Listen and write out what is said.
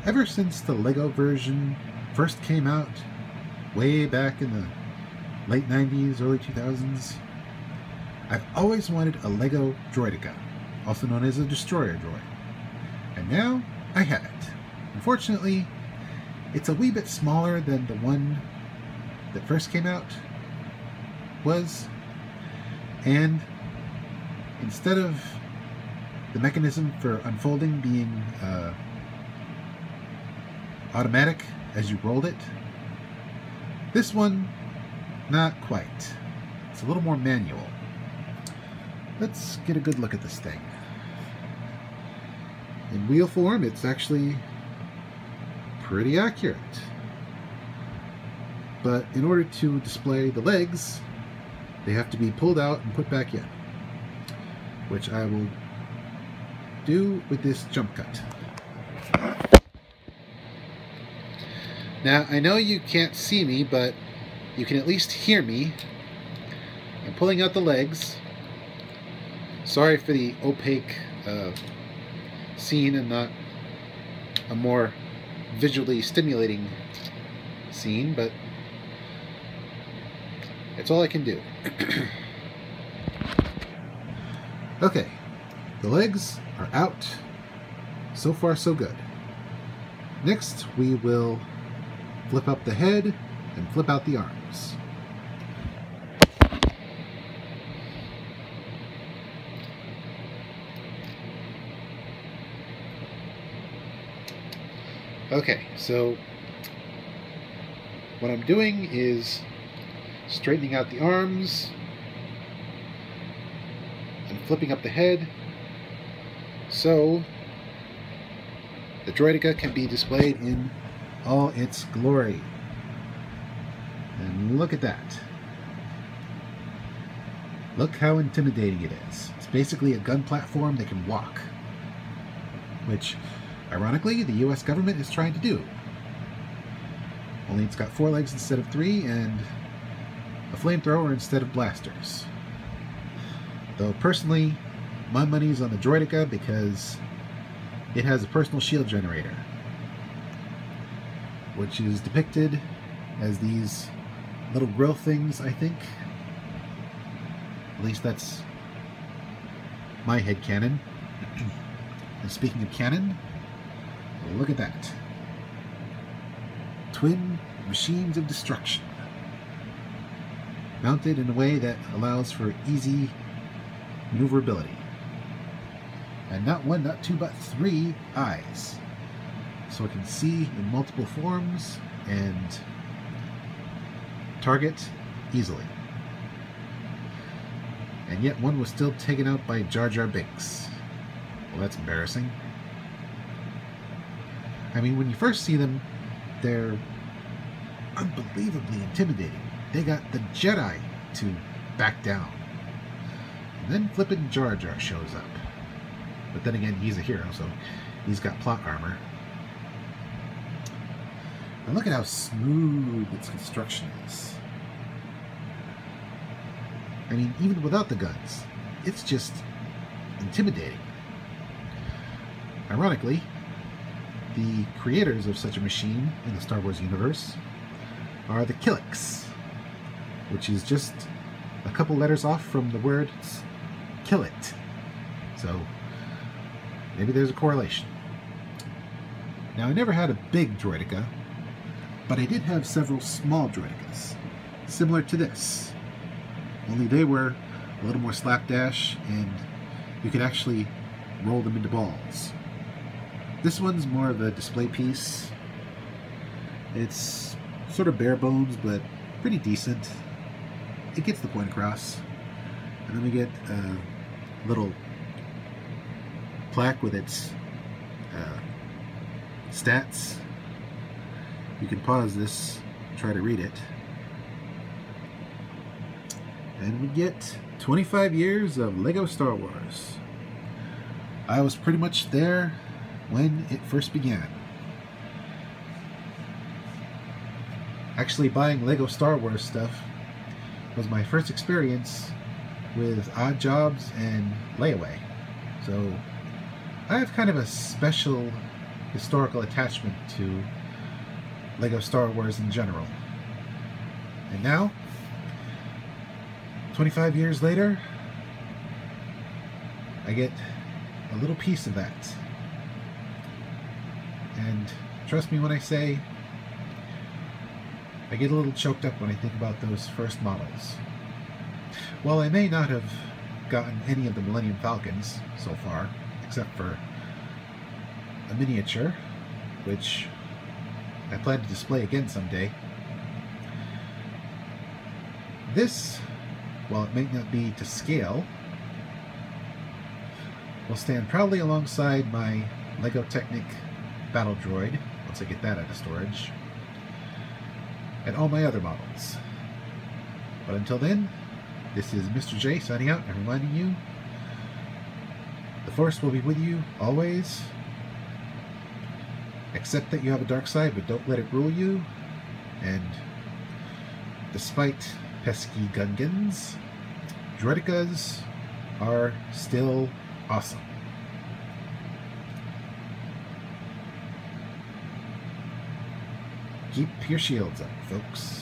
Ever since the Lego version first came out, way back in the late 90s, early 2000s, I've always wanted a Lego Droideka, also known as a destroyer droid. And now I have it. Unfortunately, it's a wee bit smaller than the one that first came out was, and instead of the mechanism for unfolding being automatic as you rolled it, this one, not quite. It's a little more manual. Let's get a good look at this thing. In wheel form, it's actually pretty accurate. But in order to display the legs, they have to be pulled out and put back in, which I will do with this jump cut. Now, I know you can't see me, but you can at least hear me. I'm pulling out the legs. Sorry for the opaque scene and not a more visually stimulating scene, but it's all I can do. Okay, the legs are out. So far, so good. Next, we will flip up the head and flip out the arms. Okay, so what I'm doing is straightening out the arms and flipping up the head so the Droideka can be displayed in all its glory. And look at that. Look how intimidating it is. It's basically a gun platform that can walk, which ironically the US government is trying to do. Only it's got 4 legs instead of 3 and a flamethrower instead of blasters. Though personally, my money's on the Droideka because it has a personal shield generator, which is depicted as these little grill things, I think. At least that's my headcanon. And speaking of cannon, look at that. Twin machines of destruction. Mounted in a way that allows for easy maneuverability. And not 1, not 2, but 3 eyes. So it can see in multiple forms and target easily. And yet one was still taken out by Jar Jar Binks. Well, that's embarrassing. I mean, when you first see them, they're unbelievably intimidating. They got the Jedi to back down. And then flippin' Jar Jar shows up. But then again, he's a hero, so he's got plot armor. And look at how smooth its construction is. I mean, even without the guns, it's just intimidating. Ironically, the creators of such a machine in the Star Wars universe are the Killiks, which is just a couple letters off from the word kill it. So maybe there's a correlation. Now, I never had a big Droideka, but I did have several small Droidekas, similar to this. Only they were a little more slapdash, and you could actually roll them into balls. This one's more of a display piece. It's sort of bare bones, but pretty decent. It gets the point across. And then we get a little plaque with its stats. You can pause this, try to read it. And we get 25 years of Lego Star Wars. I was pretty much there when it first began. Actually, buying Lego Star Wars stuff was my first experience with odd jobs and layaway. So I have kind of a special historical attachment to Lego Star Wars in general. And now, 25 years later, I get a little piece of that. And trust me when I say, I get a little choked up when I think about those first models. While I may not have gotten any of the Millennium Falcons so far, except for a miniature, which I plan to display again someday, this, while it may not be to scale, will stand proudly alongside my Lego Technic Battle Droid, once I get that out of storage, and all my other models. But until then, this is Mr. J signing out and reminding you, the Force will be with you always. Accept that you have a dark side, but don't let it rule you. And despite pesky Gungans, Droidekas are still awesome. Keep your shields up, folks.